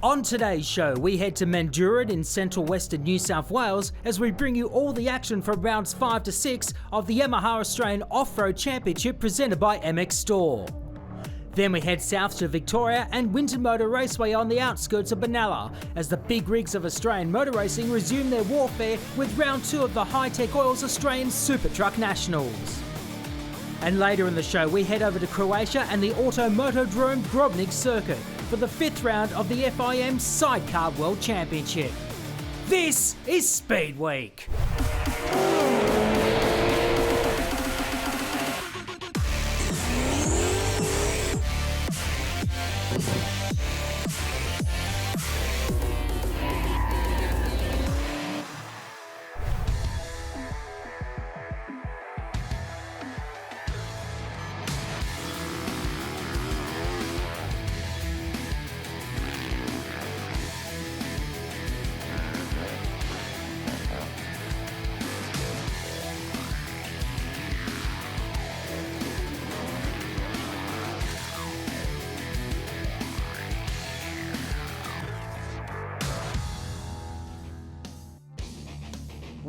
On today's show, we head to Mendooran in central western New South Wales as we bring you all the action from rounds 5 to 6 of the Yamaha Australian Offroad Championship presented by MX Store. Then we head south to Victoria and Winton Motor Raceway on the outskirts of Benalla as the big rigs of Australian motor racing resume their warfare with round 2 of the High-Tech Oils Australian Super Truck Nationals. And later in the show, we head over to Croatia and the Automotodrome Grobnik circuit for the 5th round of the FIA Sidecar World Championship. This is Speedweek.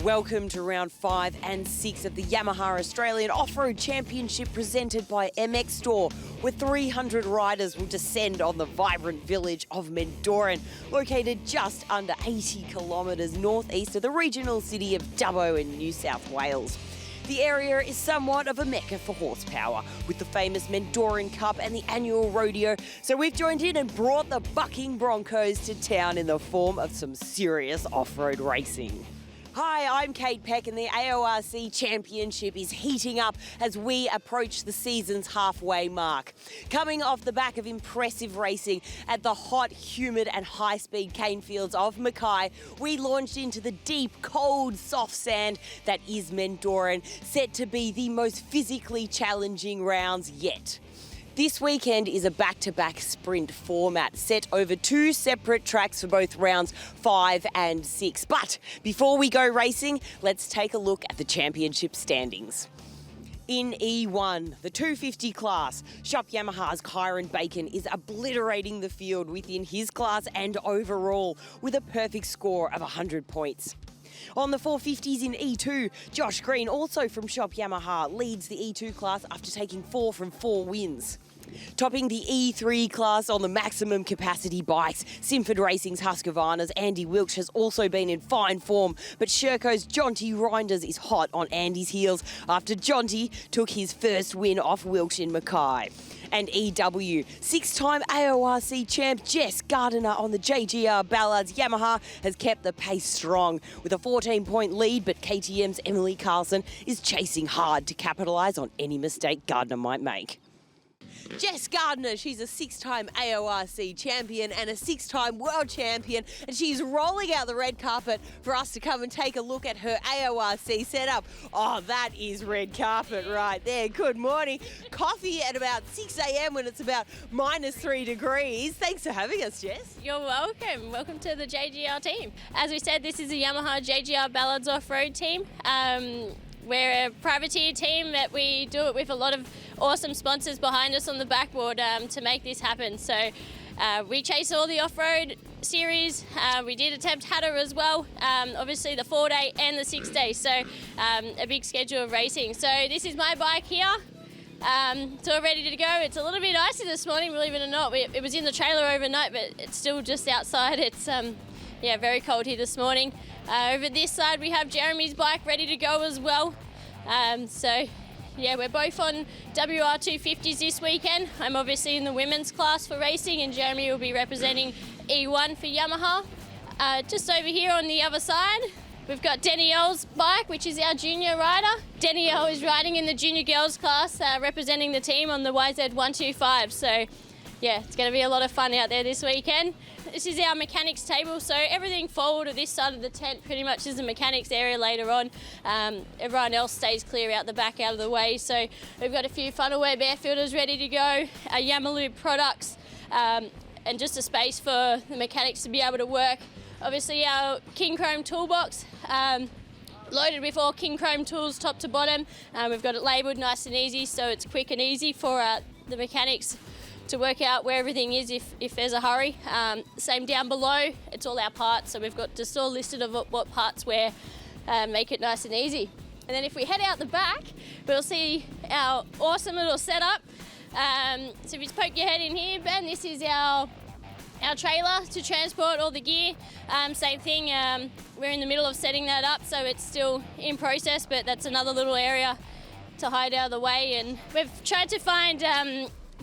Welcome to round 5 and 6 of the Yamaha Australian Offroad Championship presented by MX Store, where 300 riders will descend on the vibrant village of Mendooran, located just under 80 kilometres northeast of the regional city of Dubbo in New South Wales. The area is somewhat of a mecca for horsepower, with the famous Mendooran Cup and the annual rodeo, so we've joined in and brought the bucking Broncos to town in the form of some serious off-road racing. Hi, I'm Kate Peck and the AORC Championship is heating up as we approach the season's halfway mark. Coming off the back of impressive racing at the hot, humid and high-speed cane fields of Mackay, we launched into the deep, cold, soft sand that is Mendooran, set to be the most physically challenging rounds yet. This weekend is a back-to-back sprint format set over 2 separate tracks for both rounds 5 and 6. But before we go racing, let's take a look at the championship standings. In E1, the 250 class, Shop Yamaha's Kyron Bacon is obliterating the field within his class and overall with a perfect score of 100 points. On the 450s in E2, Josh Green, also from Shop Yamaha, leads the E2 class after taking 4 from 4 wins. Topping the E3 class on the maximum capacity bikes, Simford Racing's Husqvarna's Andy Wilkes has also been in fine form, but Sherco's Jonty Reinders is hot on Andy's heels after Jonty took his first win off Wilkes in Mackay. And EW, 6-time AORC champ Jess Gardiner on the JGR Ballards Yamaha has kept the pace strong with a 14-point lead, but KTM's Emily Carlson is chasing hard to capitalise on any mistake Gardiner might make. Jess Gardiner, she's a 6-time AORC champion and a 6-time world champion, and she's rolling out the red carpet for us to come and take a look at her AORC setup. Oh, that is red carpet right there. Good morning. Coffee at about 6 a.m. when it's about -3 degrees. Thanks for having us, Jess. You're welcome. Welcome to the JGR team. As we said, this is a Yamaha JGR Ballards off-road team. We're a privateer team that we do it with a lot of awesome sponsors behind us on the backboard to make this happen. So we chase all the off-road series. We did attempt Hatter as well, obviously the 4-day and the 6-day, so a big schedule of racing. So this is my bike here. It's all ready to go. It's a little bit icy this morning, believe it or not. It was in the trailer overnight, but it's still just outside. It's very cold here this morning. Over this side we have Jeremy's bike ready to go as well. We're both on WR250s this weekend. I'm obviously in the women's class for racing and Jeremy will be representing E1 for Yamaha. Just over here on the other side, we've got Danielle's bike, which is our junior rider. Danielle is riding in the junior girls class, representing the team on the YZ125. So yeah, it's going to be a lot of fun out there this weekend. This is our mechanics table, so everything forward of this side of the tent pretty much is the mechanics area later on. Everyone else stays clear out the back, out of the way. So we've got a few funnel-wear bare filters ready to go, our Yamalube products, and just a space for the mechanics to be able to work. Obviously our King Chrome toolbox, loaded with all King Chrome tools top to bottom. We've got it labelled nice and easy, so it's quick and easy for the mechanics to work out where everything is if there's a hurry. Same down below, it's all our parts, so we've got just all listed of what parts where, make it nice and easy. And then if we head out the back, we'll see our awesome little setup. So if you just poke your head in here, Ben, this is our trailer to transport all the gear. Same thing, we're in the middle of setting that up, so it's still in process, but that's another little area to hide out of the way. And we've tried to find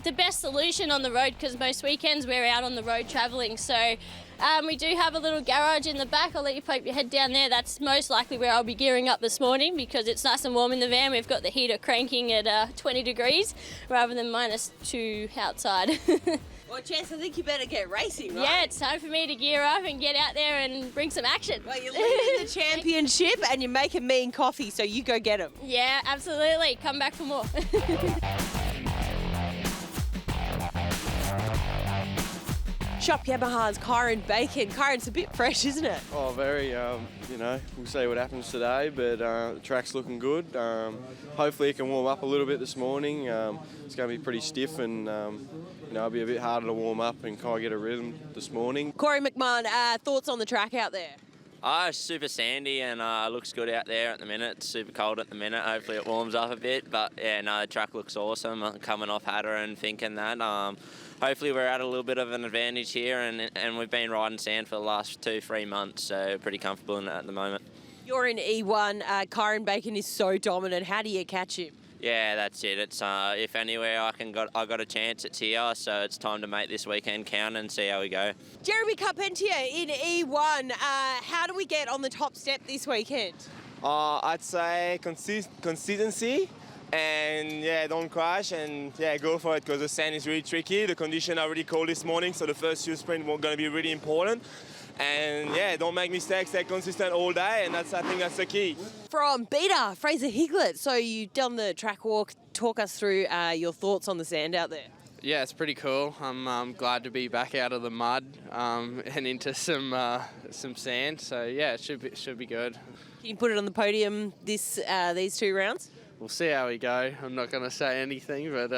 the best solution on the road, because most weekends we're out on the road travelling. So we do have a little garage in the back. I'll let you poke your head down there. That's most likely where I'll be gearing up this morning, because it's nice and warm in the van. We've got the heater cranking at 20 degrees rather than -2 outside. Well, Chance, I think you better get racing, right? Yeah, it's time for me to gear up and get out there and bring some action. Well, you're leading the championship and you're making mean coffee, so you go get them. Yeah, absolutely. Come back for more. Shop Yamaha's Kyron Bacon. Kyron, it's a bit fresh, isn't it? Oh, very, we'll see what happens today, but the track's looking good. Hopefully it can warm up a little bit this morning. It's going to be pretty stiff and, it'll be a bit harder to warm up and kind of get a rhythm this morning. Corey McMahon, thoughts on the track out there? It's super sandy and looks good out there at the minute. It's super cold at the minute. Hopefully it warms up a bit, but yeah, no, the track looks awesome. Coming off Hatter and thinking that. Hopefully we're at a little bit of an advantage here, and we've been riding sand for the last 2-3 months, so pretty comfortable in it at the moment. You're in E1. Kyron Bacon is so dominant. How do you catch him? Yeah, that's it. It's if anywhere I got a chance, it's here. So it's time to make this weekend count and see how we go. Jeremy Carpentier in E1. How do we get on the top step this weekend? I'd say consistency. And yeah, don't crash and yeah, go for it, because the sand is really tricky. The conditions are really cold this morning, so the first few sprints are going to be really important. And yeah, don't make mistakes, stay consistent all day, and I think that's the key. From Beta, Fraser Higlet. So you've done the track walk. Talk us through your thoughts on the sand out there. Yeah, it's pretty cool. I'm glad to be back out of the mud and into some sand. So yeah, it should be good. Can you put it on the podium these 2 rounds? We'll see how we go. I'm not going to say anything, but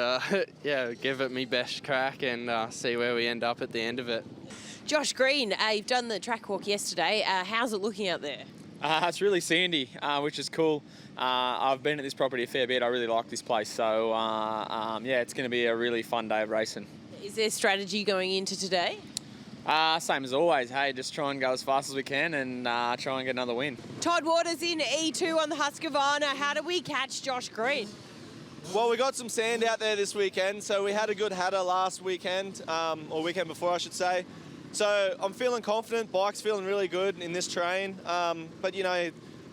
yeah, give it me best crack and see where we end up at the end of it. Josh Green, you've done the track walk yesterday. How's it looking out there? It's really sandy, which is cool. I've been at this property a fair bit. I really like this place. So, yeah, it's going to be a really fun day of racing. Is there strategy going into today? Same as always. Hey, just try and go as fast as we can and try and get another win. Todd Waters in E2 on the Husqvarna. How do we catch Josh Green? Well, we got some sand out there this weekend, so we had a good Hatter last weekend, or weekend before, I should say. So I'm feeling confident. Bike's feeling really good in this terrain. But,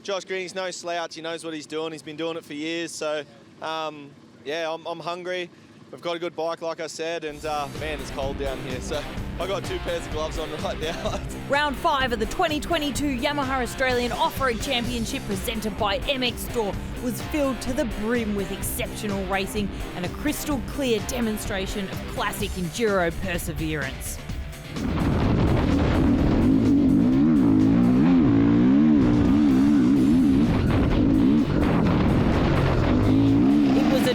Josh Green, he's no slouch. He knows what he's doing. He's been doing it for years. So, yeah, I'm hungry. We've got a good bike, like I said, and man, it's cold down here. So I've got 2 pairs of gloves on right now. Round 5 of the 2022 Yamaha Australian Offroad Championship, presented by MX Store, was filled to the brim with exceptional racing and a crystal clear demonstration of classic enduro perseverance.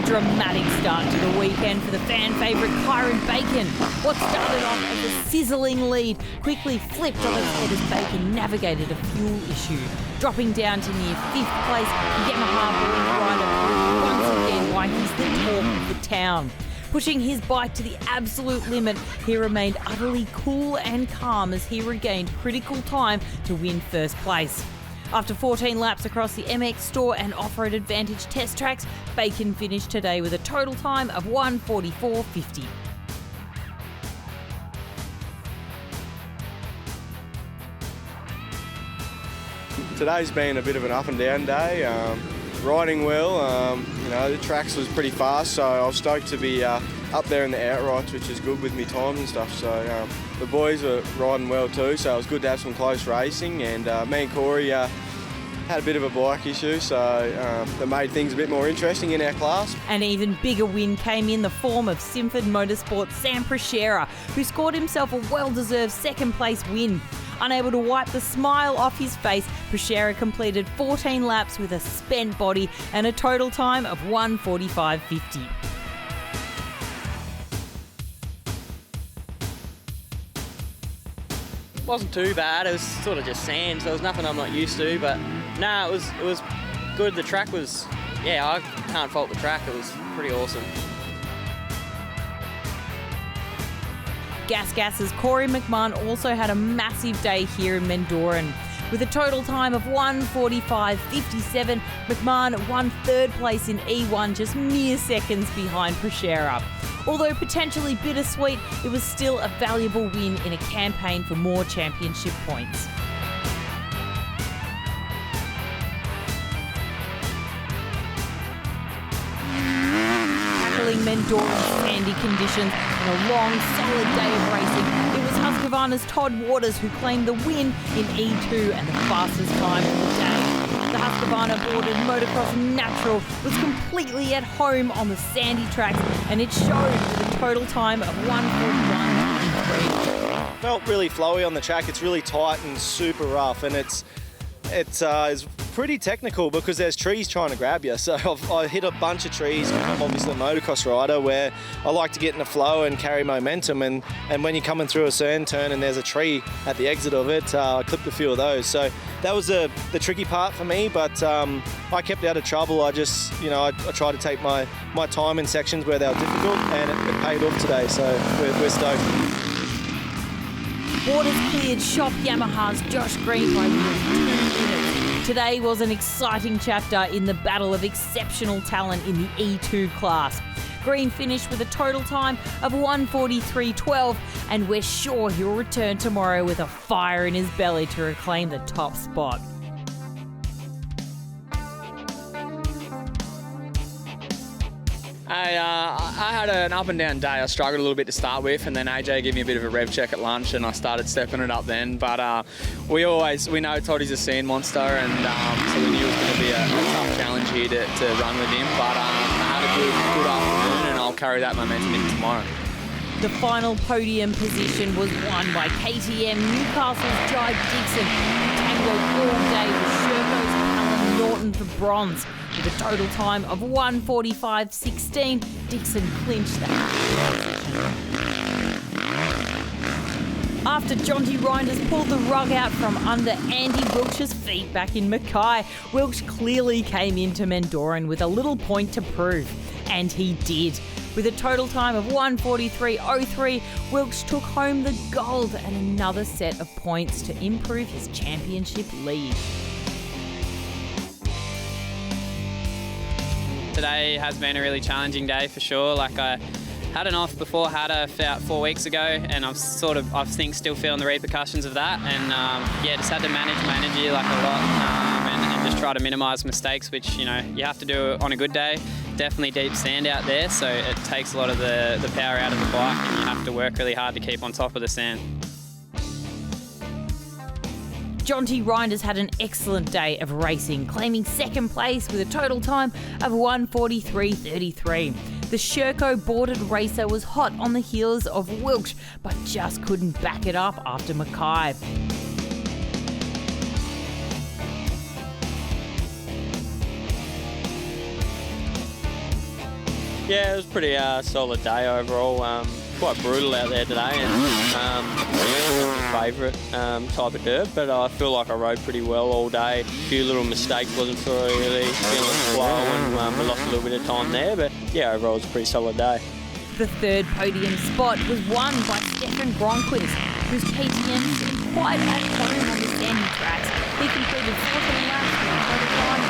Dramatic start to the weekend for the fan favourite Kyron Bacon. What started off as a sizzling lead quickly flipped on its head as Bacon navigated a fuel issue. Dropping down to near 5th place, Yamaha rider proved once again why he's the talk of the town. Pushing his bike to the absolute limit, he remained utterly cool and calm as he regained critical time to win first place. After 14 laps across the MX Store and Off-Road Advantage test tracks, Bacon finished today with a total time of 1:44.50. Today's been a bit of an up and down day. Riding well, the tracks was pretty fast, so I was stoked to be up there in the outrights, which is good with me times and stuff. So the boys were riding well too, so it was good to have some close racing. And me and Corey had a bit of a bike issue, so that made things a bit more interesting in our class. An even bigger win came in the form of Simford Motorsport's Sam Prashera, who scored himself a well-deserved second-place win. Unable to wipe the smile off his face, Prashera completed 14 laps with a spent body and a total time of 1:45.50. wasn't too bad. It was sort of just sand, so it was nothing I'm not used to. But no, it was good. The track was, yeah, I can't fault the track. It was pretty awesome. Gas's Corey McMahon also had a massive day here in Mendooran. With a total time of 1:45.57, McMahon won third place in E1, just mere seconds behind Prashera. Although potentially bittersweet, it was still a valuable win in a campaign for more championship points. Tackling Mendooran's sandy conditions and a long, solid day of racing, it was Husqvarna's Todd Waters who claimed the win in E2 and the fastest time of the day. The Husqvarna-boarded motocross natural was completely at home on the sandy tracks, and it showed with a total time of 1:41.3. Felt really flowy on the track. It's really tight and super rough, and it's pretty technical because there's trees trying to grab you. So I hit a bunch of trees. I'm obviously a motocross rider where I like to get in the flow and carry momentum, and when you're coming through a certain turn and there's a tree at the exit of it, I clipped a few of those. So that was the tricky part for me, but I kept out of trouble. I just, I tried to take my time in sections where they were difficult, and it paid off today, so we're stoked. Waters cleared Shop Yamaha's Josh Green by 2 minutes. Today was an exciting chapter in the battle of exceptional talent in the E2 class. Green finished with a total time of 1:43.12, and we're sure he'll return tomorrow with a fire in his belly to reclaim the top spot. I had an up and down day. I struggled a little bit to start with, and then AJ gave me a bit of a rev check at lunch, and I started stepping it up then. But we know Toddy's a sand monster, and so we knew it was going to be a tough challenge here to run with him. But I had a good afternoon, and I'll carry that momentum into tomorrow. The final podium position was won by KTM Newcastle's Jai Dixon, who tangled all day with Sherco's Callum Norton for bronze. With a total time of 1:45.16, Dixon clinched that. After Jonty Reinders pulled the rug out from under Andy Wilkes's feet back in Mackay, Wilkes clearly came into Mendooran with a little point to prove. And he did. With a total time of 1:43.03, Wilkes took home the gold and another set of points to improve his championship lead. Today has been a really challenging day for sure. Like, I had an off before Hatta about 4 weeks ago, and I think still feeling the repercussions of that, and just had to manage my energy like a lot, and just try to minimise mistakes, which you have to do on a good day. Definitely deep sand out there, so it takes a lot of the power out of the bike, and you have to work really hard to keep on top of the sand. Jonty Reinders had an excellent day of racing, claiming second place with a total time of 1:43.33. The Sherco boarded racer was hot on the heels of Wilkes, but just couldn't back it up after Mackay. Yeah, it was a pretty solid day overall. Quite brutal out there today, and not my favourite type of dirt, but I feel like I rode pretty well all day. A few little mistakes, wasn't really feeling slow, and we lost a little bit of time there, but yeah, overall it was a pretty solid day. The third podium spot was won by Stefan Gronquist, whose KTM stood quite at home on the sandy tracks. He completed 14 laps with a total time.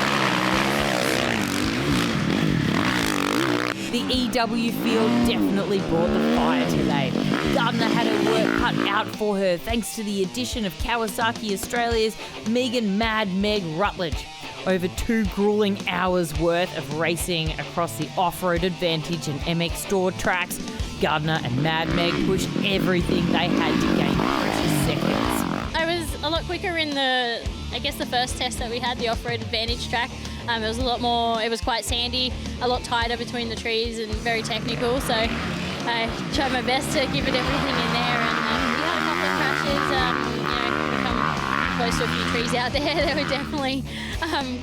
The EW field definitely brought the fire today. Gardner had her work cut out for her thanks to the addition of Kawasaki Australia's Megan Mad Meg Rutledge. Over 2 grueling hours worth of racing across the Off-Road Advantage and MX Store tracks, Gardner and Mad Meg pushed everything they had to gain precious seconds. I was a lot quicker in the first test that we had, the Off-Road Advantage track. It was a lot more, it was quite sandy, a lot tighter between the trees and very technical, so I tried my best to give it everything in there, and we had a couple of crashes, we come close to a few trees out there that were definitely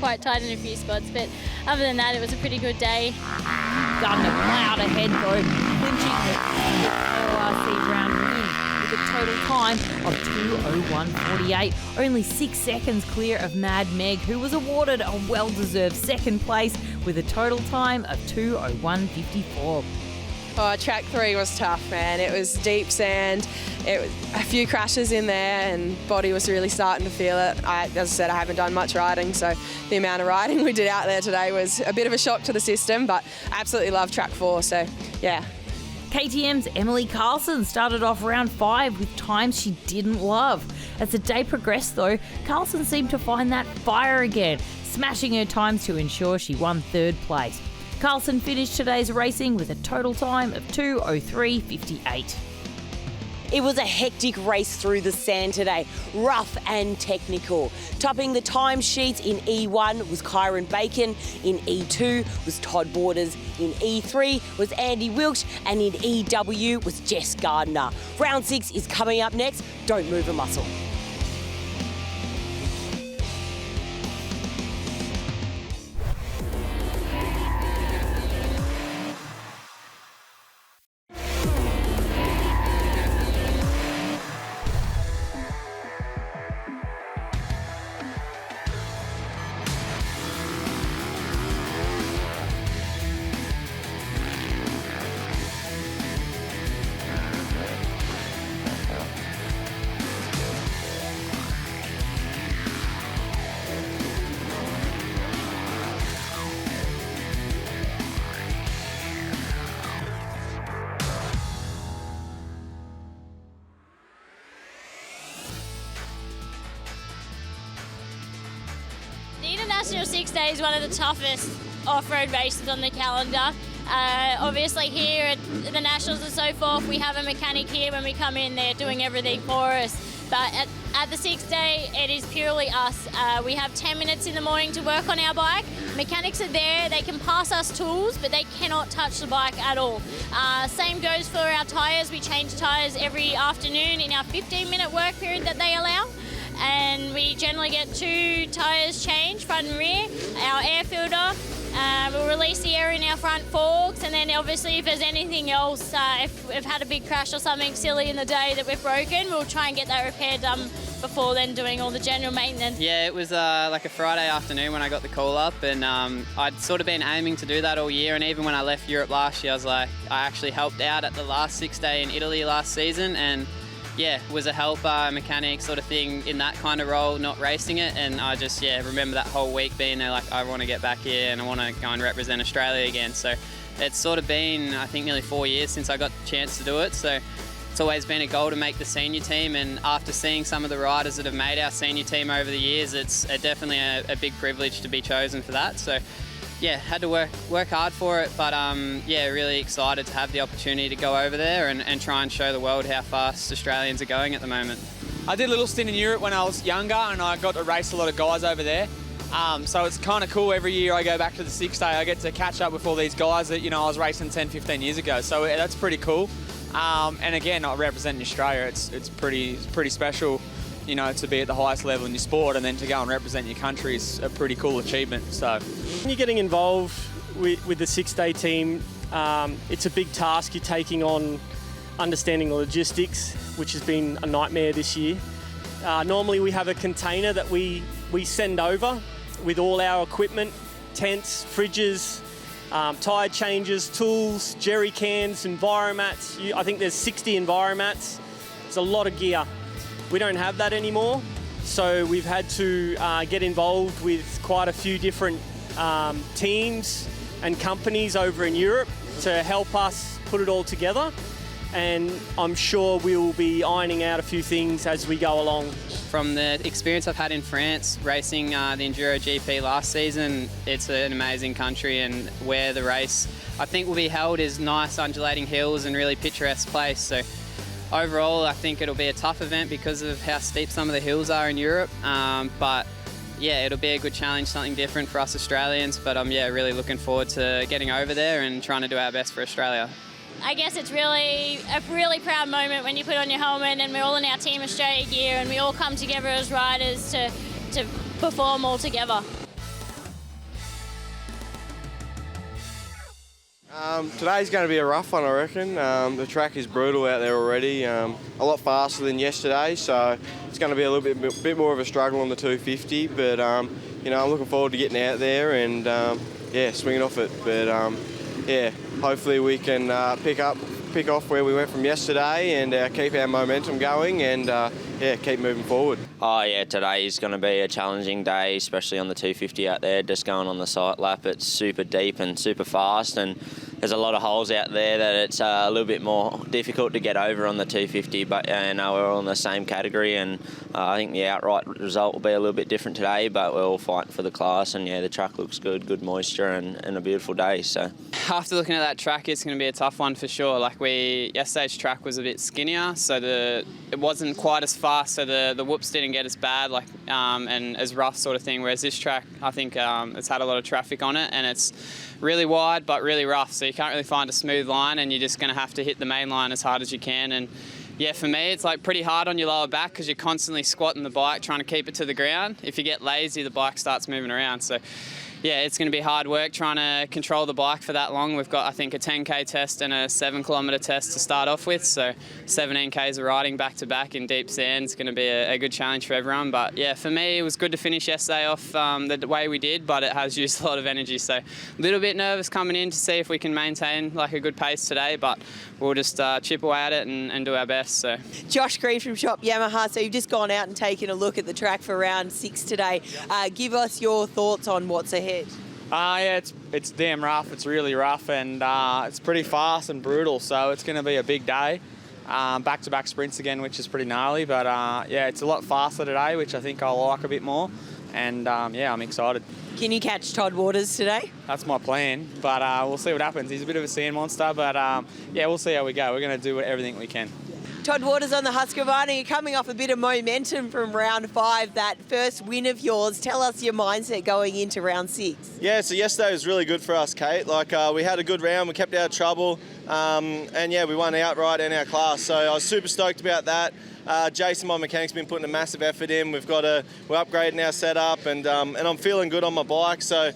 quite tight in a few spots, but other than that it was a pretty good day. Gardner plowed ahead though, clinching the ORC round win with with a total time of 2:01.48, only 6 seconds clear of Mad Meg, who was awarded a well-deserved second place with a total time of 2:01.54. Oh, track 3 was tough, man. It was deep sand. It was a few crashes in there, and body was really starting to feel it. As I said, I haven't done much riding, so the amount of riding we did out there today was a bit of a shock to the system, but absolutely love track 4, so yeah. KTM's Emily Carlson started off round 5 with times she didn't love. As the day progressed though, Carlson seemed to find that fire again, smashing her times to ensure she won 3rd place. Carlson finished today's racing with a total time of 2:03.58. It was a hectic race through the sand today, rough and technical. Topping the time sheets in E1 was Kyron Bacon, in E2 was Todd Borders, in E3 was Andy Wilkes, and in EW was Jess Gardner. Round 6 is coming up next. Don't move a muscle. The International 6 Day is one of the toughest off-road races on the calendar. Obviously here at the Nationals and so forth, we have a mechanic here when we come in, they're doing everything for us. But at the 6 Day, it is purely us. We have 10 minutes in the morning to work on our bike. Mechanics are there, they can pass us tools, but they cannot touch the bike at all. Same goes for our tyres. We change tyres every afternoon in our 15-minute work period that they allow. And we generally get 2 tyres changed, front and rear. Our air filter, we'll release the air in our front forks, and then obviously if there's anything else, if we've had a big crash or something silly in the day that we've broken, we'll try and get that repair done before then doing all the general maintenance. Yeah, it was like a Friday afternoon when I got the call up, and I'd sort of been aiming to do that all year, and even when I left Europe last year, I was like, I actually helped out at the last 6 Day in Italy last season, and yeah, was a helper, mechanic sort of thing in that kind of role, not racing it. And I just, remember that whole week being there like, I want to get back here and I want to go and represent Australia again. So it's sort of been, I think, nearly 4 years since I got the chance to do it. So it's always been a goal to make the senior team. And after seeing some of the riders that have made our senior team over the years, it's definitely a big privilege to be chosen for that. So yeah, had to work hard for it, but really excited to have the opportunity to go over there and try and show the world how fast Australians are going at the moment. I did a little stint in Europe when I was younger, and I got to race a lot of guys over there. So it's kind of cool. Every year I go back to the 6 Day, I get to catch up with all these guys that I was racing 10, 15 years ago. So that's pretty cool. And again, representing Australia, it's pretty special. To be at the highest level in your sport and then to go and represent your country is a pretty cool achievement. So when you're getting involved with the 6 Day team, it's a big task you're taking on, understanding the logistics, which has been a nightmare this year. Normally we have a container that we send over with all our equipment, tents, fridges, tyre changes, tools, jerry cans, enviromats. I think there's 60 enviromats. It's a lot of gear. We don't have that anymore, so we've had to get involved with quite a few different teams and companies over in Europe to help us put it all together, and I'm sure we'll be ironing out a few things as we go along. From the experience I've had in France racing the Enduro GP last season, it's an amazing country, and where the race I think will be held is nice undulating hills and really picturesque place. So overall, I think it'll be a tough event because of how steep some of the hills are in Europe, but yeah, it'll be a good challenge, something different for us Australians, but I'm really looking forward to getting over there and trying to do our best for Australia. I guess it's really a really proud moment when you put on your helmet and we're all in our Team Australia gear and we all come together as riders to perform all together. Today's going to be a rough one, I reckon. The track is brutal out there already, a lot faster than yesterday, so it's going to be a little bit more of a struggle on the 250. But you know, I'm looking forward to getting out there and yeah, swinging off it. But yeah, hopefully we can pick off where we went from yesterday and keep our momentum going and yeah, keep moving forward. Oh yeah, today is going to be a challenging day, especially on the 250 out there. Just going on the sight lap, it's super deep and super fast, and there's a lot of holes out there that it's a little bit more difficult to get over on the 250. But we're all in the same category, and I think the outright result will be a little bit different today. But we're all fighting for the class, and yeah, the track looks good moisture, and a beautiful day. So after looking at that track, it's going to be a tough one for sure. Like yesterday's track was a bit skinnier, so it wasn't quite as fast, so the whoops didn't get as bad, like and as rough sort of thing. Whereas this track, I think it's had a lot of traffic on it, and it's really wide but really rough, so you can't really find a smooth line, and you're just going to have to hit the main line as hard as you can. And yeah, for me, it's like pretty hard on your lower back because you're constantly squatting the bike, trying to keep it to the ground. If you get lazy, the bike starts moving around. So yeah, it's going to be hard work trying to control the bike for that long. We've got, I think, a 10k test and a 7-kilometre test to start off with. So 17 k's of riding back to back in deep sand is going to be a good challenge for everyone. But yeah, for me, it was good to finish yesterday off the way we did, but it has used a lot of energy. So a little bit nervous coming in to see if we can maintain like a good pace today, but we'll just chip away at it and do our best. So Josh Green from Shop Yamaha. So you've just gone out and taken a look at the track for round 6 today. Give us your thoughts on what's ahead. Yeah, it's damn rough. It's really rough, and it's pretty fast and brutal, so it's going to be a big day. Back-to-back sprints again, which is pretty gnarly, but yeah, it's a lot faster today, which I think I'll like a bit more, and yeah, I'm excited. Can you catch Todd Waters today? That's my plan, but we'll see what happens. He's a bit of a sand monster, but yeah, we'll see how we go. We're going to do everything we can. Todd Waters on the Husqvarna, you're coming off a bit of momentum from round 5, that first win of yours. Tell us your mindset going into round 6. Yeah, so yesterday was really good for us, Kate. Like we had a good round, we kept out of trouble, and yeah, we won outright in our class. So I was super stoked about that. Jason, my mechanic's been putting a massive effort in. We're upgrading our setup, and I'm feeling good on my bike. So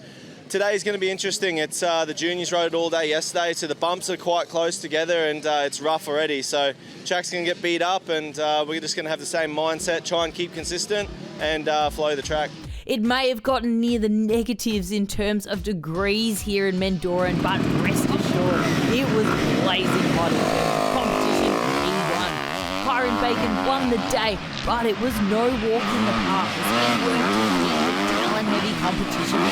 today's going to be interesting. It's the juniors rode it all day yesterday, so the bumps are quite close together, and it's rough already. So track's going to get beat up, and we're just going to have the same mindset, try and keep consistent, and flow the track. It may have gotten near the negatives in terms of degrees here in Mendooran, but rest assured, it was blazing hot in terms of competition in E1. Kyron Bacon won the day, but it was no walk in the park as he worked to keep the talent-heavy competition in.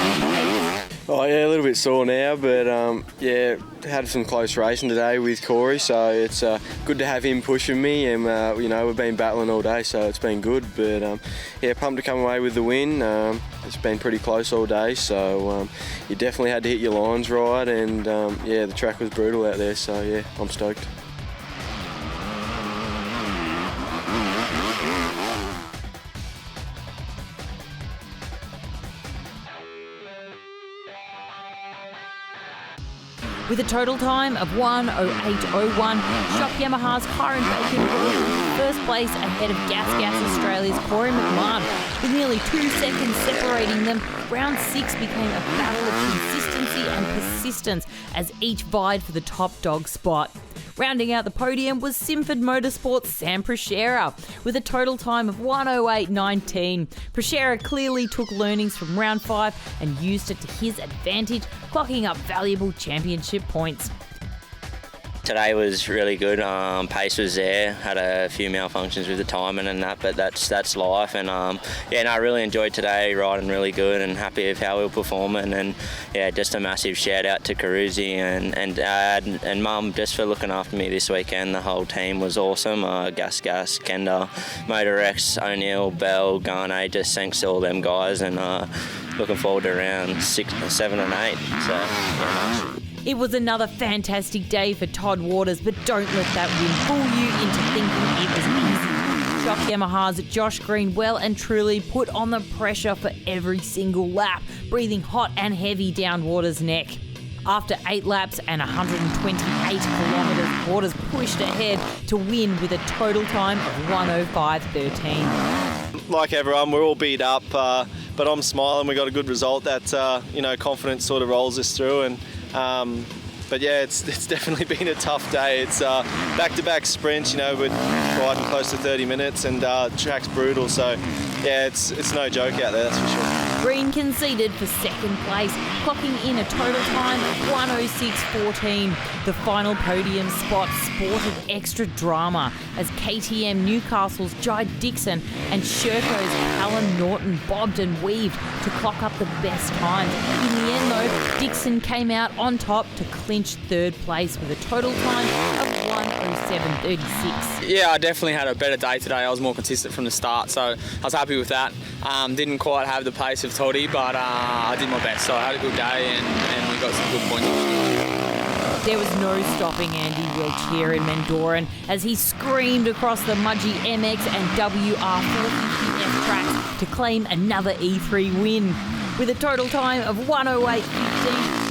Oh yeah, a little bit sore now, but yeah, had some close racing today with Corey, so it's good to have him pushing me, and you know, we've been battling all day, so it's been good. But yeah, pumped to come away with the win. It's been pretty close all day, so you definitely had to hit your lines right, and yeah, the track was brutal out there, so yeah, I'm stoked. With a total time of 1:08.01, Shop Yamaha's Kyron Bacon was first place ahead of Gas Australia's Corey McMahon. With nearly 2 seconds separating them, round 6 became a battle of consistency and persistence as each vied for the top dog spot. Rounding out the podium was Simford Motorsports' Sam Prashera with a total time of 1:08.19. Prashera clearly took learnings from round 5 and used it to his advantage, clocking up valuable championship points. Today was really good. Pace was there. Had a few malfunctions with the timing and that, but that's life. And yeah, no, I really enjoyed today. Riding really good and happy with how we were performing. And yeah, just a massive shout out to Carusi and Dad and Mum just for looking after me this weekend. The whole team was awesome. Gas, Kenda, Motorex, O'Neill, Bell, Garnet. Just thanks to all them guys, and looking forward to round 6, 7, and 8. So yeah, nice. It was another fantastic day for Todd Waters, but don't let that win fool you into thinking it was easy. Shop Yamaha's Josh Green well and truly put on the pressure for every single lap, breathing hot and heavy down Waters' neck. After 8 laps and 128 kilometres, Waters pushed ahead to win with a total time of 1:05.13. Like everyone, we're all beat up, but I'm smiling. We got a good result. That you know, confidence sort of rolls us through, and But yeah, it's definitely been a tough day. It's back-to-back sprints, you know, we're riding close to 30 minutes and track's brutal. So yeah, it's no joke out there, that's for sure. Green conceded for second place, clocking in a total time of 1:06.14. The final podium spot sported extra drama as KTM Newcastle's Jai Dixon and Sherco's Callum Norton bobbed and weaved to clock up the best times. In the end though, Dixon came out on top to clinch third place with a total time of 1:07.36. Yeah, I definitely had a better day today. I was more consistent from the start, so I was happy with that. Didn't quite have the pace of Toddy, but I did my best. So I had a good day and we got some good points. There was no stopping Andy Wilch here in Mendooran as he screamed across the Mudgee MX and WR450F tracks to claim another E3 win. With a total time of 1:08.15,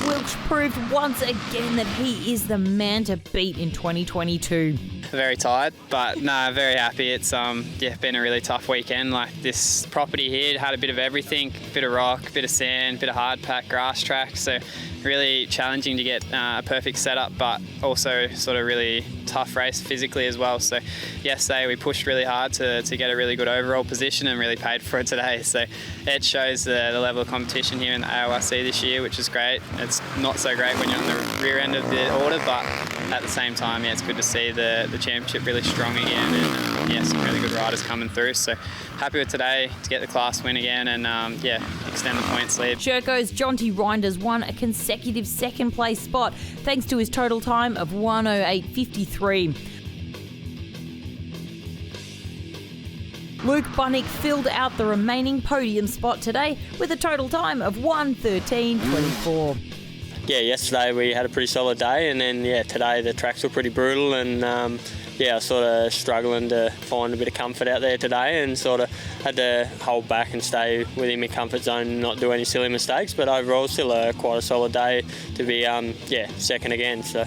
Wilch proved once again that he is the man to beat in 2022. Very tired, but no, very happy. It's been a really tough weekend. Like this property here had a bit of everything, bit of rock, bit of sand, bit of hard pack, grass track. So really challenging to get a perfect setup, but also sort of really tough race physically as well. So yesterday we pushed really hard to get a really good overall position and really paid for it today. So it shows the level of competition here in the AORC this year, which is great. It's not so great when you're on the rear end of the order, but at the same time, yeah, it's good to see the championship really strong again and some really good riders coming through. So happy with today to get the class win again and extend the points lead. Sherco's Jonty Reinders won a consecutive second place spot thanks to his total time of 1:08.53. Luke Bunnick filled out the remaining podium spot today with a total time of 1:13.24. Yeah, yesterday we had a pretty solid day, and then today the tracks were pretty brutal, and I was sort of struggling to find a bit of comfort out there today, and sort of had to hold back and stay within my comfort zone and not do any silly mistakes. But overall, still quite a solid day to be second again. So.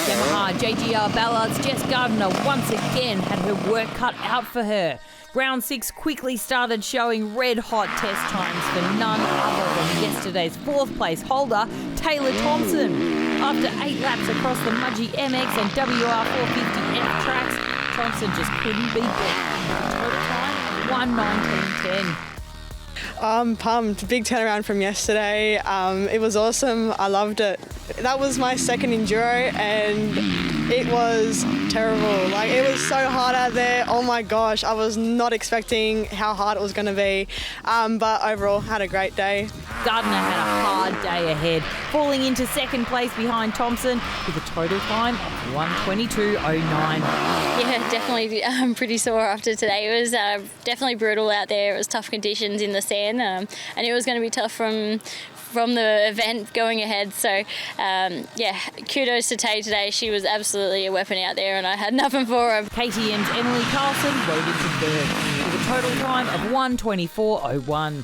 Yamaha JGR Ballard's Jess Gardner once again had her work cut out for her. Round 6 quickly started showing red-hot test times for none other than yesterday's 4th place holder, Taylor Thompson. After 8 laps across the Mudgee MX and WR450F tracks, Thompson just couldn't be beat. Total time, 1:19.10. I'm pumped. Big turnaround from yesterday. It was awesome. I loved it. That was my second enduro and it was terrible. Like, it was so hard out there. Oh my gosh, I was not expecting how hard it was going to be. But overall, had a great day. Gardner had a hard day ahead, falling into second place behind Thompson with a total time of 1:22.09. Yeah, definitely pretty sore after today. It was definitely brutal out there. It was tough conditions in the sand, and it was going to be tough from the event going ahead. So, kudos to Tay today. She was absolutely a weapon out there, and I had nothing for her. KTM's Emily Carlson rode into third with a total time of 1:24.01.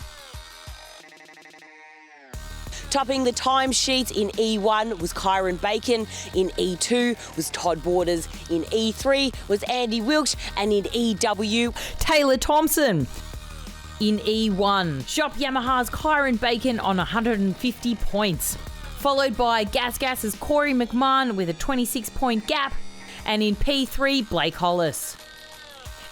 Topping the timesheets in E1 was Kyron Bacon, in E2 was Todd Borders, in E3 was Andy Wilkes, and in EW, Taylor Thompson. In E1, Shop Yamaha's Kyron Bacon on 150 points, followed by Gas's Corey McMahon with a 26-point gap, and in P3, Blake Hollis.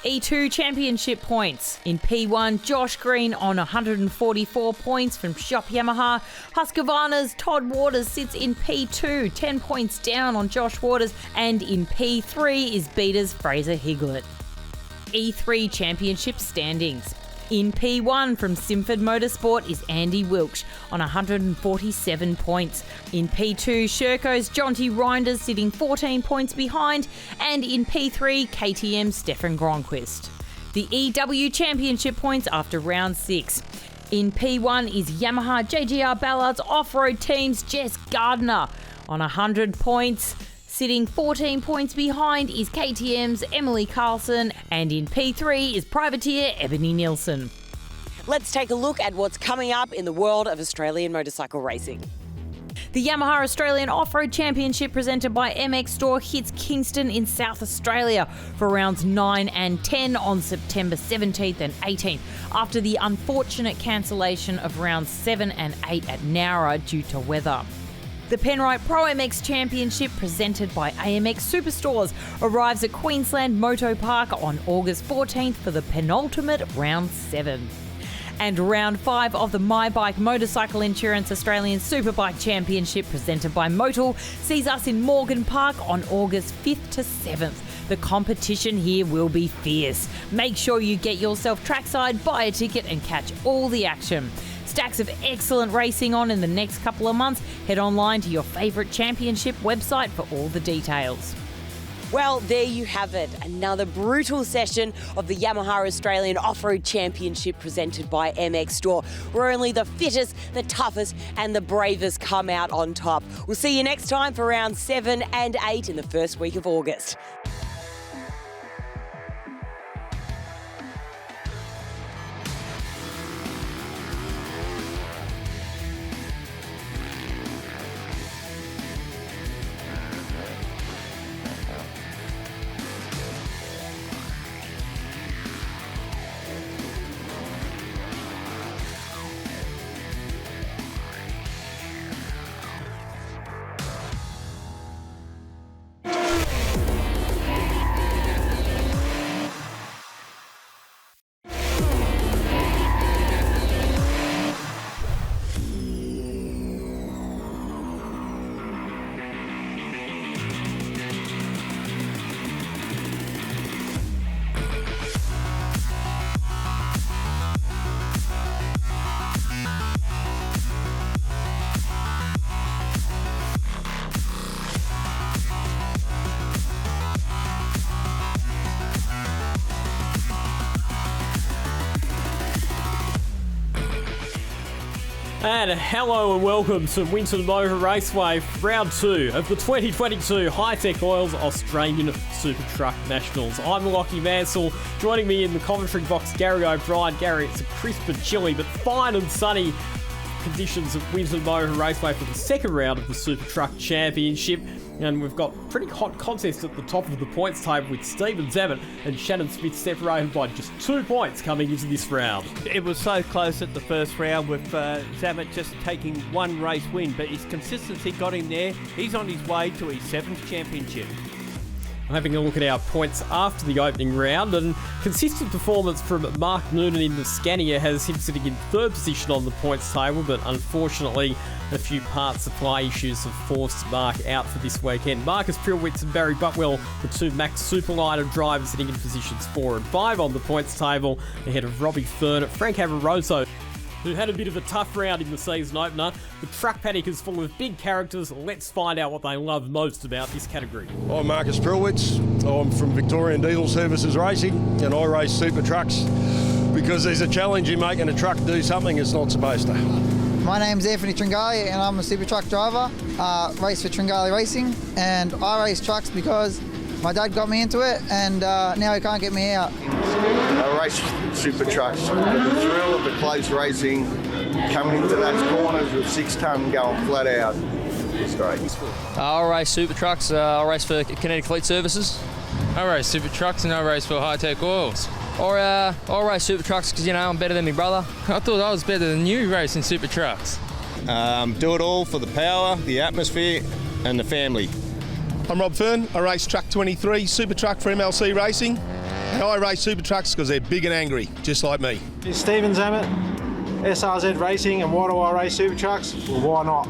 E2 championship points. In P1, Josh Green on 144 points from Shop Yamaha. Husqvarna's Todd Waters sits in P2, 10 points down on Josh Waters, and in P3 is Beater's Fraser Higlett. E3 championship standings. In P1 from Simford Motorsport is Andy Wilkes on 147 points. In P2, Sherco's Jonty Reinders sitting 14 points behind. And in P3, KTM's Stefan Gronquist. The EW Championship points after round 6. In P1 is Yamaha JGR Ballard's off-road team's Jess Gardner on 100 points. Sitting 14 points behind is KTM's Emily Carlson, and in P3 is privateer Ebony Nielsen. Let's take a look at what's coming up in the world of Australian motorcycle racing. The Yamaha Australian Offroad Championship presented by MX Store hits Kingston in South Australia for rounds 9 and 10 on September 17th and 18th after the unfortunate cancellation of rounds 7 and 8 at Nowra due to weather. The Penrite Pro MX Championship presented by AMX Superstores arrives at Queensland Moto Park on August 14th for the penultimate round 7. And round 5 of the My Bike Motorcycle Insurance Australian Superbike Championship presented by Motul sees us in Morgan Park on August 5th to 7th. The competition here will be fierce. Make sure you get yourself trackside, buy a ticket and catch all the action. Stacks of excellent racing on in the next couple of months. Head online to your favourite championship website for all the details. Well, there you have it. Another brutal session of the Yamaha Australian Offroad Championship presented by MX Store, where only the fittest, the toughest and the bravest come out on top. We'll see you next time for rounds 7 and 8 in the first week of August. And hello and welcome to Winton Motor Raceway, round 2 of the 2022 Hi-Tech Oils Australian Super Truck Nationals. I'm Lockie Mansell. Joining me in the commentary box, Gary O'Brien. Gary, it's a crisp and chilly but fine and sunny conditions at Winton Motor Raceway for the second round of the Super Truck Championship. And we've got pretty hot contest at the top of the points table with Stephen Zammit and Shannon Smith separated by just 2 points coming into this round. It was so close at the first round with Zammit just taking one race win, but his consistency got him there. He's on his way to his 7th championship. Having a look at our points after the opening round, and consistent performance from Mark Noonan in the Scania has him sitting in 3rd position on the points table, but unfortunately a few part supply issues have forced Mark out for this weekend. Marcus Pilwitz and Barry Butwell, the 2 Max Superliner drivers, sitting in positions 4 and 5 on the points table, ahead of Robbie Fern, Frank Avaroso, who had a bit of a tough round in the season opener. The truck paddock is full of big characters. Let's find out what they love most about this category. I'm Marcus Pilwitz. I'm from Victorian Diesel Services Racing, and I race super trucks because there's a challenge in making a truck do something it's not supposed to. My name's Anthony Tringali and I'm a super truck driver, race for Tringali Racing, and I race trucks because my dad got me into it and now he can't get me out. I race super trucks for the thrill of the close racing, coming into those corners with 6 tonne going flat out. It's great. I race super trucks, I race for Kinetic Fleet Services. I race super trucks and I race for Hi-Tech Oils. I race super trucks because, you know, I'm better than my brother. I thought I was better than you racing super trucks. Do it all for the power, the atmosphere and the family. I'm Rob Fern. I race Truck 23, super truck for MLC Racing. And I race super trucks because they're big and angry, just like me. It's Stephen Zammit, SRZ Racing, and why do I race super trucks? Well, why not?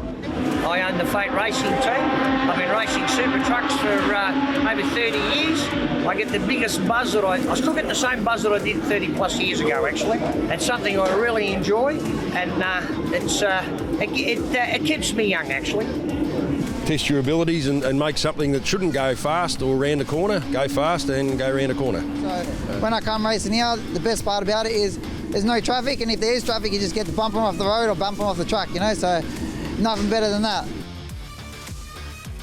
I own the Fate Racing team. I've been racing super trucks for over 30 years. I get the biggest buzz that I still get the same buzz that I did 30 plus years ago, actually. It's something I really enjoy, and it keeps me young, actually. Test your abilities and make something that shouldn't go fast or round a corner, go fast and go round a corner. So when I come racing here, the best part about it is there's no traffic, and if there is traffic, you just get to bump them off the road or bump them off the track, you know, so nothing better than that.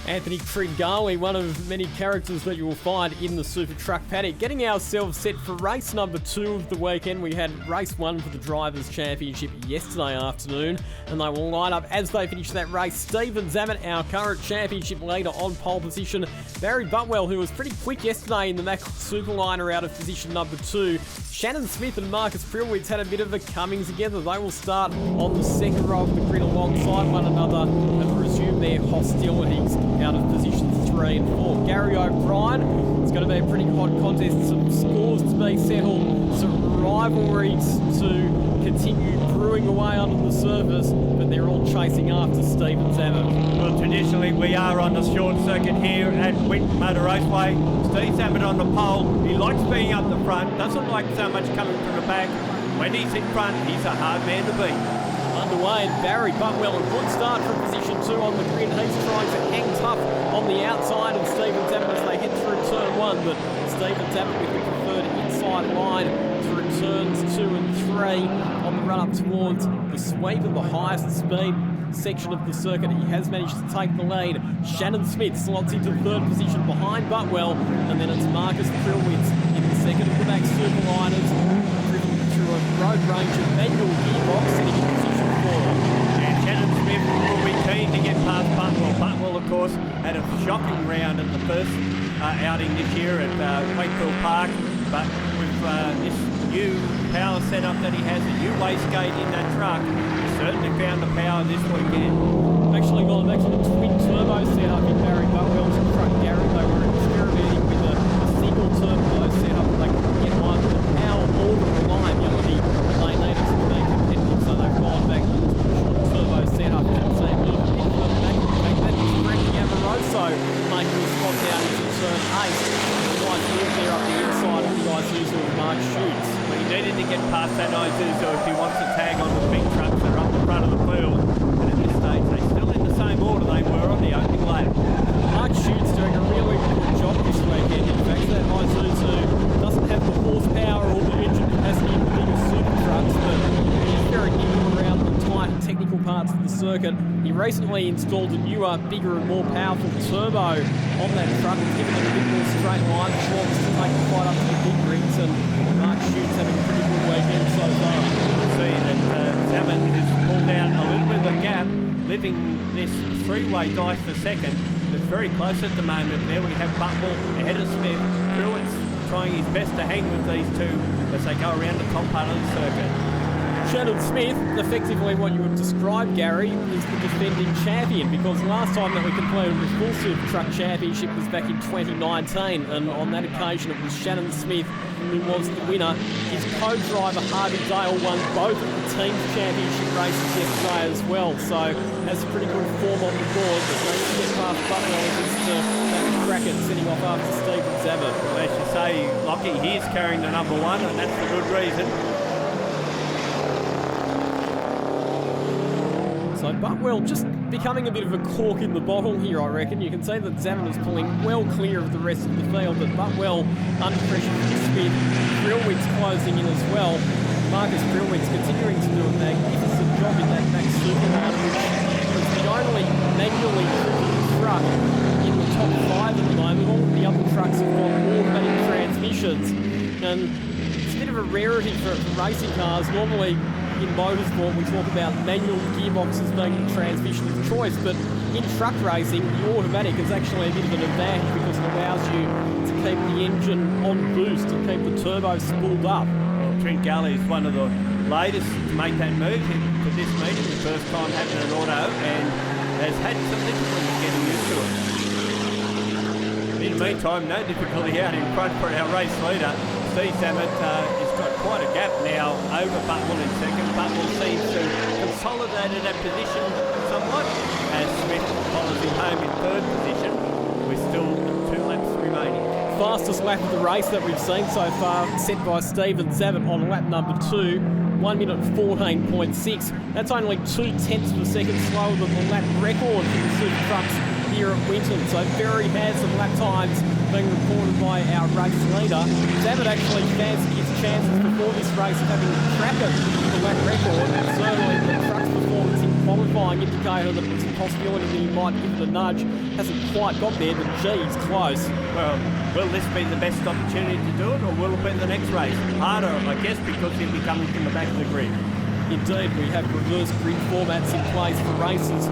Anthony Tringali, one of many characters that you will find in the Super Truck paddock. Getting ourselves set for race number 2 of the weekend. We had race 1 for the Drivers' Championship yesterday afternoon, and they will line up as they finish that race. Stephen Zammit, our current championship leader, on pole position. Barry Butwell, who was pretty quick yesterday in the Mack Superliner, out of position number 2. Shannon Smith and Marcus Prilwitz had a bit of a coming together. They will start on the second row of the grid alongside one another and resume their hostilities out of positions 3 and 4. Gary O'Brien, it's going to be a pretty hot contest. Some scores to be settled, some rivalries to continue brewing away under the surface, but they're all chasing after Stephen Zammit. Well, traditionally we are on the short circuit here at Winton Motor Raceway. Steve Zammit on the pole. He likes being up the front, doesn't like so much coming from the back. When he's in front, he's a hard man to beat. Underway, and Barry Butwell, a good start from position 2 on the grid. He's trying to hang tough on the outside of Stephen Zammit as they head through turn 1, but Stephen Zammit with the preferred inside line through turns 2 and 3 on the run up towards the sweep of the highest speed section of the circuit. He has managed to take the lead. Shannon Smith slots into 3rd position behind Butwell, and then it's Marcus Prilwitz in the second of the Mack Superliners, driven through a road range of manual gearbox, sitting in position 4. And Shannon Smith will be keen to get past Butwell. Butwell, of course, had a shocking round at the first outing this year at Wakefield Park, but with this new power setup that he has, a new wastegate in that truck, he certainly found the power this weekend. Actually gone back to the twin turbo setup in Barry Butwell's truck, Gary. They were experimenting with a single turbo setup. They couldn't get one with the power or the reliability they needed to be competitive, so they've gone back to the turbo setup and say move a bit further back. That is Frankie Amoroso making the spot down into turn 8. Nice move there up the inside of the Isuzu of Mark Schutz. Well, he needed to get past that Isuzu if he wants to tag on the big trucks that are up the front of the field. And at this stage, they're still in the same order they were on the opening lap. Mark Schutz doing a really good job this weekend. In fact, that Isuzu doesn't have the horsepower or the engine capacity of the bigger super trucks, but he's very nimble around the tight technical parts of the circuit. He recently installed a newer, bigger and more powerful turbo on that truck. It's given it a bit more straight line performance to take the fight up to the big rigs, and Mark Schutz having a pretty good weekend so far. You see that Zammit has pulled out a little bit of a gap, living this 3-way dice for second. It's very close at the moment. There we have Butwell ahead of Smith. Pruitt's trying his best to hang with these two as they go around the top part of the circuit. Shannon Smith, effectively what you would describe, Gary, is the defending champion, because last time that we completed the full Super Truck Championship was back in 2019, and on that occasion it was Shannon Smith who was the winner. His co-driver Harvey Dale won both of the team's championship races yesterday as well, so has a pretty good form on the board, but they need to get past Butwell just to have a crack at setting off after Stephen Zammit. Well, as you say, Lockie, he is carrying the number 1, and that's for good reason. So Butwell just becoming a bit of a cork in the bottle here, I reckon. You can say that Zammit is pulling well clear of the rest of the field, but Butwell under pressure from Smith. Prilwitz closing in as well. Marcus Prilwitz continuing to do a magnificent job in that Mack Superliner, which was the only manually driven truck in the top 5 at the moment. All of the other trucks have got automatic transmissions, and it's a bit of a rarity for racing cars. Normally, in motorsport, we talk about manual gearboxes being the transmission of choice, but in truck racing, the automatic is actually a bit of an advantage because it allows you to keep the engine on boost and keep the turbo spooled up. Well, Trent Galley is one of the latest to make that move to this meeting, the first time having an auto, and has had some difficulty getting used to it. In the meantime, no difficulty out in front for our race leader. Steve Zammit has got quite a gap now over Butwell in second. Butwell seems to consolidate that position somewhat as Smith follows him home in 3rd position with still 2 laps remaining. Fastest lap of the race that we've seen so far, set by Stephen Zammit on lap number 2, 1 minute 14.6. That's only 0.2 of a second slower than the lap record for the Super Trucks here at Winton. So very handsome lap times being reported by our race leader. Zammit actually fancied his chances before this race of having a crack at the lap record. Certainly the truck's performance in qualifying indicator that it's a possibility that he might give it a nudge. Hasn't quite got there, but geez, close. Well, will this be the best opportunity to do it, or will it be the next race? Harder, I guess, because he'll be coming from the back of the grid. Indeed, we have reverse grid formats in place for races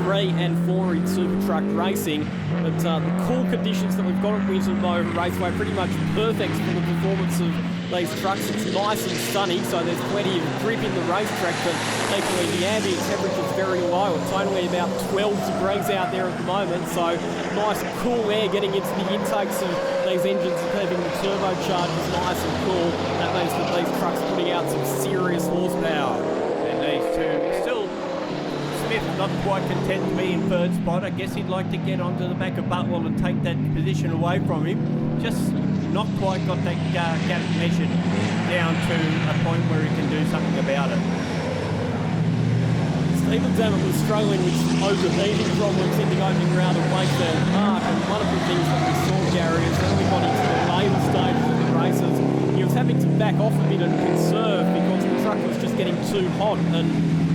3 and 4 in Super Truck racing. But the cool conditions that we've got at Mendooran Raceway are pretty much perfect for the performance of these trucks. It's nice and sunny, so there's plenty of grip in the racetrack, but equally the ambient temperature is very low. It's only about 12 degrees out there at the moment, so nice cool air getting into the intakes of these engines and keeping the turbochargers nice and cool. That means that these trucks are putting out some serious horsepower. And these two, still Smith not quite content to be in third spot. I guess he'd like to get onto the back of Butwell and take that position away from him. Just not quite got that gap measured down to a point where he can do something about it. Stephen Zammit was struggling with some overheating problems in the opening round at Wakefield Park, and one of the things that we saw, Gary, is when we got into the later stages of the races, he was having to back off a bit and conserve because the truck was just getting too hot, and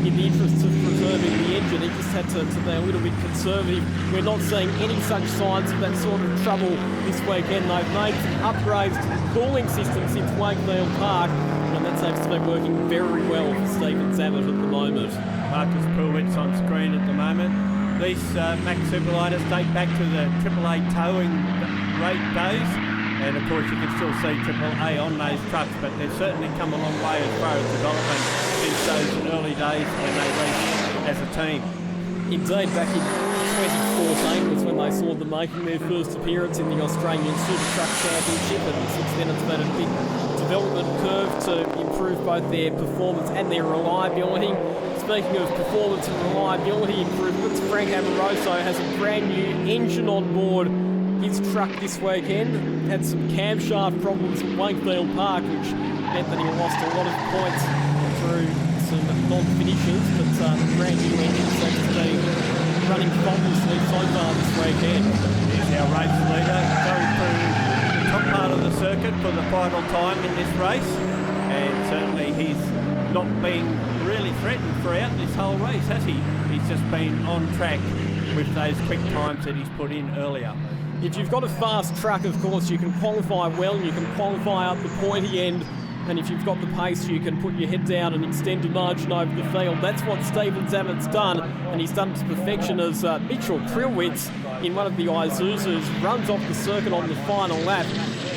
in the interest of preserving the engine, he just had to be a little bit conservative. We're not seeing any such signs of that sort of trouble this weekend. They've made some upgrades to the cooling system since Wakefield Park, and that seems to be working very well for Stephen Zammit at the moment. Marcus Pulwitz on screen at the moment. These Max Superlighters date back to the AAA towing rate days, and of course you can still see AAA on those trucks, but they've certainly come a long way as far as development since those early days when they raced as a team. Indeed, back in 2014 was when they saw them making their first appearance in the Australian Super Truck Championship, and since then it's been a big development curve to improve both their performance and their reliability. Speaking of performance and reliability improvements, Frank Amoroso has a brand new engine on board his truck this weekend. Had some camshaft problems at Wakefield Park, which meant that he lost a lot of points through some non-finishes, but the brand new engine seems to be running faultlessly so far this weekend. Here's our race leader going through the top part of the circuit for the final time in this race, and certainly he's not been really threatened throughout this whole race, has he? He's just been on track with those quick times that he's put in earlier. If you've got a fast truck, of course, you can qualify well, you can qualify up the pointy end, and if you've got the pace, you can put your head down and extend a margin over the field. That's what Stephen Zammit's done, and he's done to perfection as Mitchell Trilwitz in one of the Isuzus runs off the circuit on the final lap.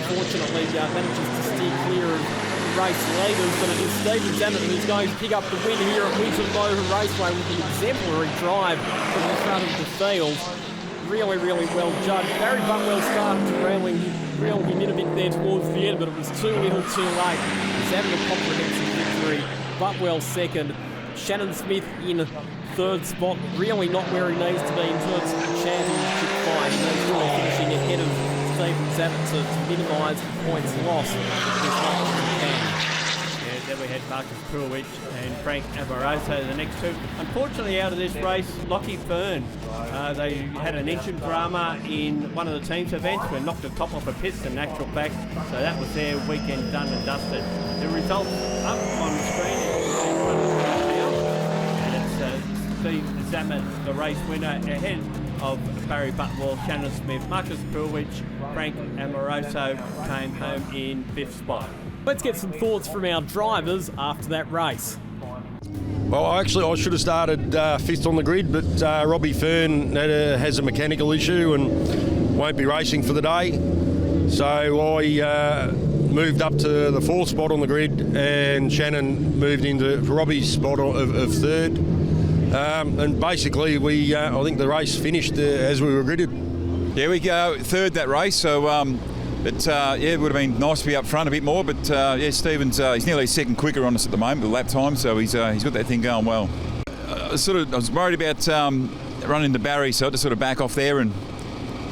Fortunately, manages to steer clear of race leaders, but it is Stephen Zammit who's going to pick up the win here at Mendooran Raceway with an exemplary drive from the front of the field. Really, really well judged. Barry Butwell started to reel him in a bit there towards the end, but it was too little too late. Zammit a comprehensive victory. Butwell second. Shannon Smith in third spot. Really not where he needs to be in terms of the championship fight. He's really finishing ahead of Stephen Zammit to minimise the points lost as much as he can. Yeah, then we had Marcus Pulwitz and Frank Amoroso, the next two. Unfortunately, out of this race, Lockie Fern. They had an engine drama in one of the team's events where knocked the top off a piston, in actual fact. So that was their weekend done and dusted. The results up on the screen in front of us now. And it's Steve Zammit, the race winner, ahead of Barry Butwell, Shannon Smith, Marcus Pulwitz, Frank Amoroso came home in fifth spot. Let's get some thoughts from our drivers after that race. Well, actually, I should have started fifth on the grid, but Robbie Fern has a mechanical issue and won't be racing for the day. So I moved up to the fourth spot on the grid, and Shannon moved into Robbie's spot of third. And basically, I think the race finished as we were gridded. Yeah, we go third that race, so it would have been nice to be up front a bit more, but Stephen's he's nearly a second quicker on us at the moment, the lap time, so he's got that thing going well. I was worried about running to Barry, so I had to sort of back off there and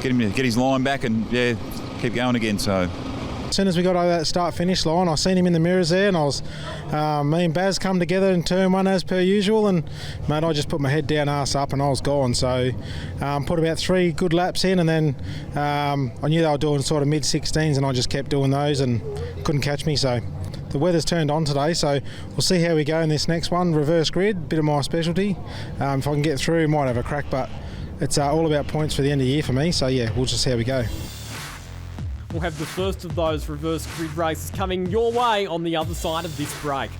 get him to get his line back and keep going again. So as soon as we got over that start-finish line, I seen him in the mirrors there, and I was me and Baz come together in turn one as per usual, and mate, I just put my head down, arse up, and I was gone. So put about 3 good laps in, and then I knew they were doing sort of mid-16s, and I just kept doing those and couldn't catch me. So the weather's turned on today, so we'll see how we go in this next one. Reverse grid, bit of my specialty. If I can get through, might have a crack, but it's all about points for the end of the year for me. So yeah, we'll just see how we go. We'll have the first of those reverse grid races coming your way on the other side of this break.